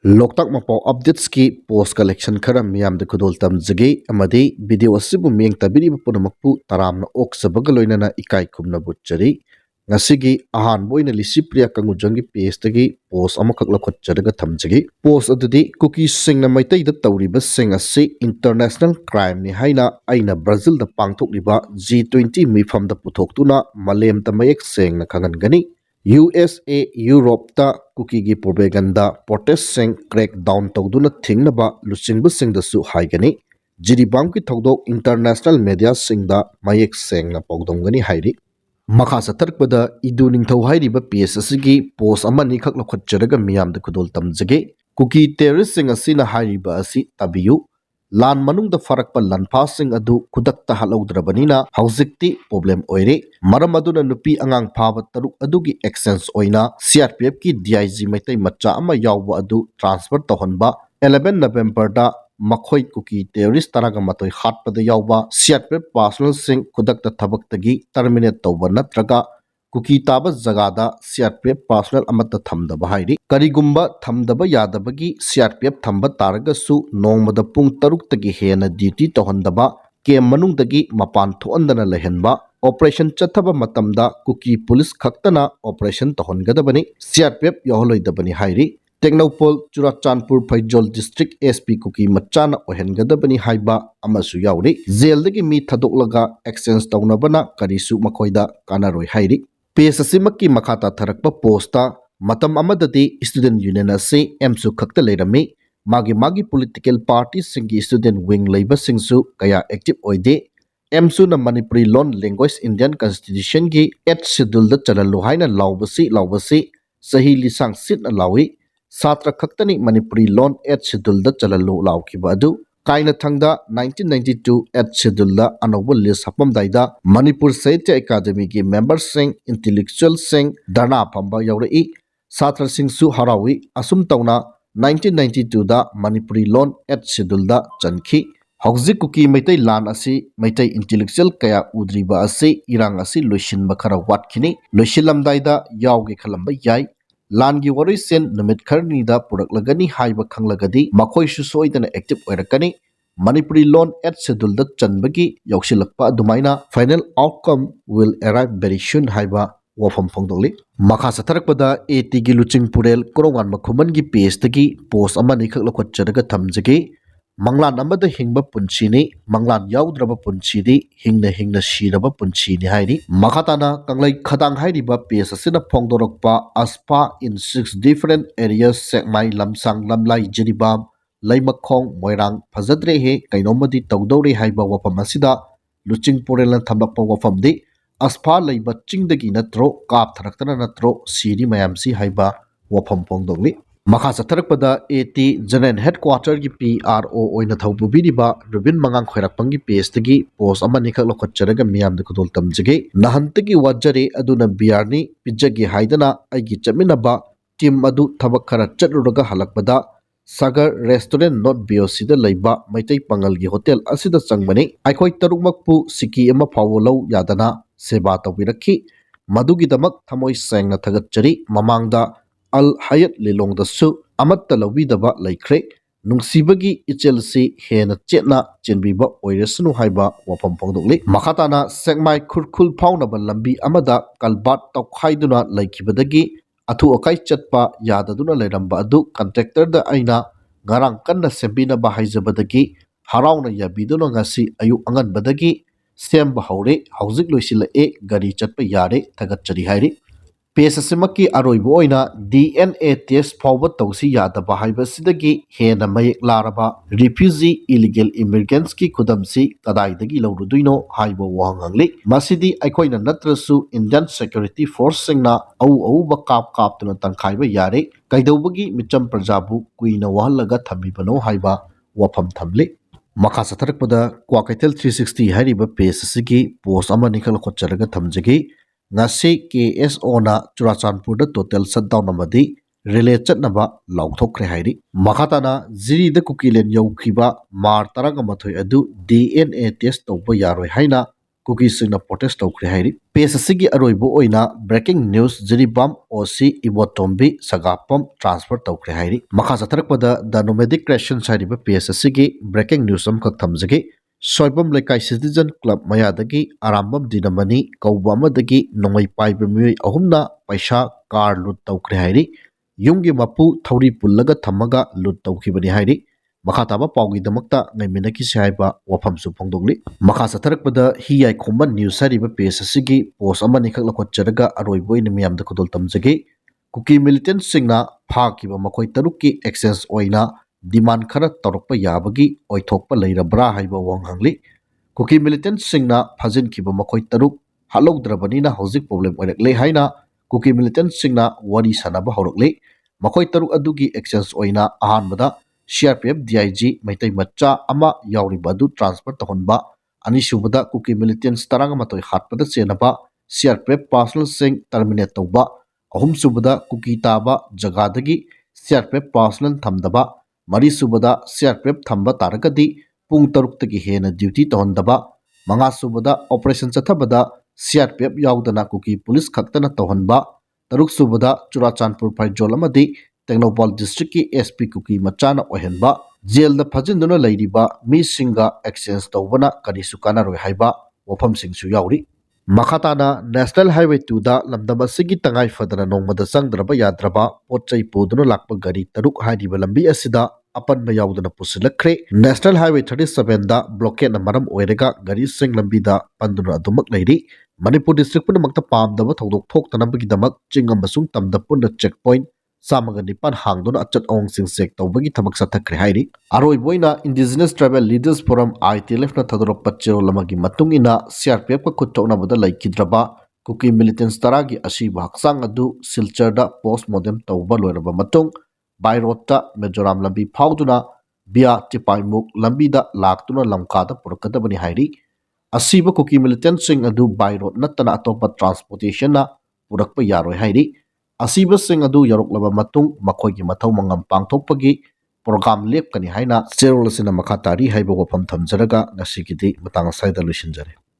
Loktak Mapo updates ki post collection khara miyam de khudol tamjage amadi video asibu miyang tabiri punamakpu taramna oksabaga loinana ikai khumna butchari ngasigi ahan boina lisipriya kangujangi page tagi post amakak lakhotcharaga thamjage post adudi cookies singna maitai da tawriba sing ase international crime ni haina aina Brazil da pangthokliba G20 mifam da puthoktuna malem tamayek sengna khangangani USA Europe ta cookie gi propaganda protest sing crackdown tawduna thingnaba luchingbu singda su haigani jiribam ki thodok international media singda mayek sengna pawdongani hairi makha satarkpada idu ningthau hairiba PS asigi post amani khak lakhotjaraga miyam da khudol tamjage cookie terrorist sing asina hairiba asi tabiyu lan manungda farakpa lanphasing adu kudakta halaudrabanina hauzikti problem oire maram aduna nupi angang phaba taruk adugi exchange oina CRPF ki DIG maitai macha ama yawba adu transfer tohonba 11 November da makhoi cookie terrorist taraga matoi khatpada yawba CRPF personnel sing kudakta thabaktagi terminate tawba natraga cookie taba jagada CRPF personnel amata thamdaba hairi karigumba thamdaba yadabagi CRPF thamba taragasu nongmada pung taruk tagi hena duty tohandaba kem manungdagi mapan thoandana lehenba operation chathaba matamda cookie police khaktana operation tohongadabani CRPF yoholoidabani hairi Technopol Churachandpur Faijol district SP cookie machana ohengadabani haiba amasu yauri zeldagi mi thadoklaga exchange townabana karisu makoida kanaroi hairi Page asimaki makata tharakpa posta matam amadati student union ase emsu khakta leirami magi political parties singi student wing leiba singsu kaya active oide emsu na Manipuri Loan Language Indian Constitution gi 8th schedule da chalalu haina lawbasi sahi lisang sit na lawi satra khaktani Manipuri Loan 8th schedule da chalalu lawkiba adu Kaina thangda 1992 at schedule da anobul list hapam daida Manipur Sahitya Academy ki members sing intellectual sing dharna phamba yauri satra sing su harawi asum tauna 1992 da Manipuri Loan at schedule da chanki hauzik kuki maitai lan asi maitai intellectual kaya udriba asi irang asi loishin bakhara watkini loishilam daida yawge khalamba yai Langi wari sen numit kharni da puraklagani haiba khanglagadi makhoi su soidana active oirakani Manipuri Loan at schedule da chanbagi yaushilakpa adumaina final outcome will arrive very soon haiba wafam phongdoli makha satharakpada AT gi luching purel korongan makhuman gi page tagi post amani khak lakhotcharaga thamjage Manglan amada hingba punchini manglan yaudraba punchidi hingna shiraba punchini hairi makhatana kanglai khadang hairiba page asina phongdorokpa aspa in 6 different areas sekmai lamsang lamlai jiribam laimakhong moirang phajadre he kainomadi tawdore haiba wafam asida luching porela thamlakpa wafamdi aspa laiba chingdagi natro kap tharaktana natro siri mayamsi haiba wafam phongdongli Makha satharakpada AT General Headquarter gi PRO oina thawbubiriba Rubin Mangang Khoirakpangi page tagi post amani khak lokhotcharaga miyam da kudol tamjage nahantagi wajare aduna biarni pijagi haidana aigi chaminaba team adu thabak khara chatluraga halakpada Sagar Restaurant Not BOC da laiba maitai pangal gi hotel asida changbani aikhoi tarukmakpu siki ama phawolo yadana seba tawbirakhi madugidamak thamoi sengna thagatchari mamangda Al Hayat Lilong da su amatta lawidaba laikre nungsibagi ichelsi hena chetna chenbiba oiresnu haiba wapam phongdokli makhatana sekmai khurkhul phaunaba lambi amada kalbat tawkhaiduna laikibadagi athu akai chatpa yadaduna leiramba adu contractor da aina ngarang kanna sembina ba haijabadagi harauna yabiduna ngasi ayu angan badagi semba haure hauzik loisila e gari chatpa yare thagatchari hairi Pesasimaki aroibo oina DNA test fawba tawsi yadaba haibasidagi hena mayek laraba refugee illegal immigrants ki kudamsi kadaidagi lawruduino haiba wahangangli masidi aikoina natrasu Indian Security Force singna au ba kap tuna tangkhaiba yare kaidawbagi micham prajabu kuina wahallaga thamibano haiba wafam thamli makha satharakpada Kwakaitel 360 hariba pesasigi post amani khala khotcharaga thamjagi ngasi KSO na Churachandpur da total shutdown amadi relay chatnaba lauthokre hairi makhatana jiri da kukilen yaukhiba mar taraga mathoi adu DNA test tawba yaroi haina कुकीसिंगना protest तौखरे हाइरि page असिगी अरोइबो ओइना breaking news Jiribam OC Ibotombi Sagapam transfer तौखरे हाइरि मखा चथरकपदा द नोमैडिक क्रिएशंस हाइरिबा पेज असिगी ब्रेकिंग न्यूज अमखक थमजगे सोइबम लेकाई सिटीजन क्लब मयादगी आरामबम दिनमनी कौबा अमदगी नोंगै पाइबा मियोय अहुमना पैसा कार लूट तौखरे हाइरि युमगी मपु थौरी पुल्लगा थमगा लूट तौखिबनी हाइरि मखा ताबा पाउगीदमक्ता ngaiminaki saiba wafam su phongdogli makha satharakkpada hi yai khomban news sariba page asigi post amani khak lakhotcharaga aroiboi nimyam da khudol tamjage kuki militant singna phakiba makhoi tarukki exchange oina demand khara torokpa yabagi oithokpa leirabra haiba wanghangli kuki militant singna phajin kiba makhoi taruk halogdrabani na hojik problem oirakle haina kuki militant singna wari sanaba horokle makhoi taruk adugi exchange oina ahanbada CRPF DIG Maitai Macha ama yauribadu transfer tohonba anisubada kuki militants taranga matoi hatpada chenaba CRPF personal sing terminate tawba ahum subada kuki taba jagadagi CRPF personal thamdaba mari subada CRPF thamba taragadi pung taruk tagi hena duty tohondaba manga subada operation chathabada CRPF yaudana kuki police khaktana tohonba taruk subada Churachandpur Phaijol amadi Technopol district ki SP kuki machana ohenba jail da phajinduna leiriba mi singa exchange tawbana kani sukana roi haiba wafam singsu yauri makhatana national highway 2 da lamdam asigi tangai fadana nongmada sangdraba yadraba potchai poduna lakpa gari taruk haidiba lambi asida apan ba yaudana pusilakre national highway 37 da blockade na maram oirega gari sing lambi da panduna adumak leiri manipur district punamakta pamdaba thodok thoktanabagi damak chingam basung tamda punna checkpoint Samaga Nipan Hangdon Achat Ong Sing Sek Tawbagi Tabak Satakre Hairi. Aroi Boina Indigenous Tribal Leaders Forum ITLF na Tadorok Pachero Lamagi Matung ina CRPF ka Kutona Bada Laikidraba Kuki Militants Taragi Ashiba Haksang Adu Silcharda Postmodern Tawba Loiraba Matung Bairota Mejoram Lambi Pauduna Bia Tipaimuk Lambida Laktuna Lamkada Purkatabani Hairi. Asiba Kuki Militants Sing Adu Bairot Natana Atopa Transportation na Purakpa Yaroi Hairi. Asibasing adu yaroklaba matung makhoigi mathau mangam pangthokpagi program lepkani haina cherol sina makhatari haiba wafam thamjaraga ngasigidi matang saida lusinjare.